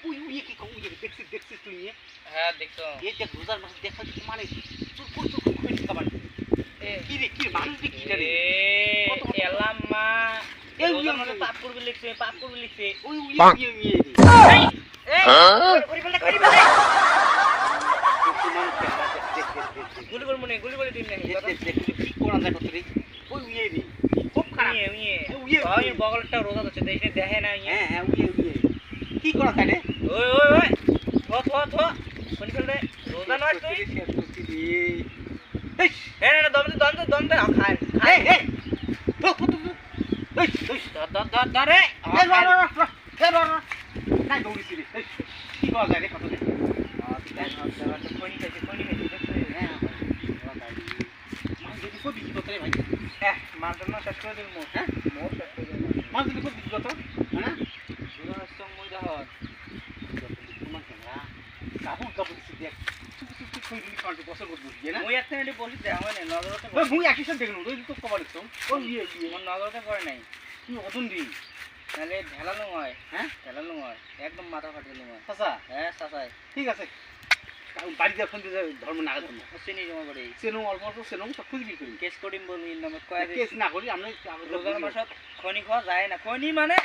we we কি কও we দেখছিস তুই নিয়ে হ্যাঁ দেখছো এই দেখ রোজার মাসে দেখা কি মানে চুরপুর খই খাবার কি রে কি মানুষ রে কি রে এলাম মা এই রোজার মাসে পাপ করবে লিখছে উই উই উই উই এই করি বলে গুলি করে দিন নাকি কি কোনা দেখো তুই ওই উই রে খুব খারাপ উই বগলটা রোজা হচ্ছে দেখে না হ্যাঁ হ্যাঁ উই উই কি কোনা থাকে ওই থো কোনি ফেল রে রোজা নয় তুই এই না দম দে খায় এই এই তো এই ধরে এই র নাই দৌড়িছি রে কি করা যায় রে কত রে কোনি খাইছে হ্যাঁ মাছ যদি কো বিক্রি করতে রে ভাই মাছ না শেষ করে দিল মোট হ্যাঁ মোট শেষ করে দিল মাছ যদি কো বিক্রি করতে হ্যাঁ পুরো হচ্ছে মই দহত কাপড় দিছি দেখ কই দিলি কাঁটে বছর করব না মই একটা এটি বলি দেখ হয় না নজরতে মুই একই সাথে দেখলুম তুই তো কবার দেখছ ও ইয়ে মোর নজরতে পড়ে নাই কি অদন দি তাহলে ঢেলানো হয় হ্যাঁ ঢেলানো হয় একদম মাথা ফাটিয়ে হয় চাচা হ্যাঁ চাচাই ঠিক আছে বাড়িতে ফোন দিয়ে ধর্ম না ধর্ম চিনি জমা করে সেনো অল্প অল্প সেনো সব খুঁজে বিক্রি করি কেস করিম বলি নামে কয় কেস না করি আমরা রোজার মাসত খনি খাওয়া যায় না খনি মানে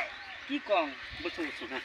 কি কম বুঝছো হ্যাঁ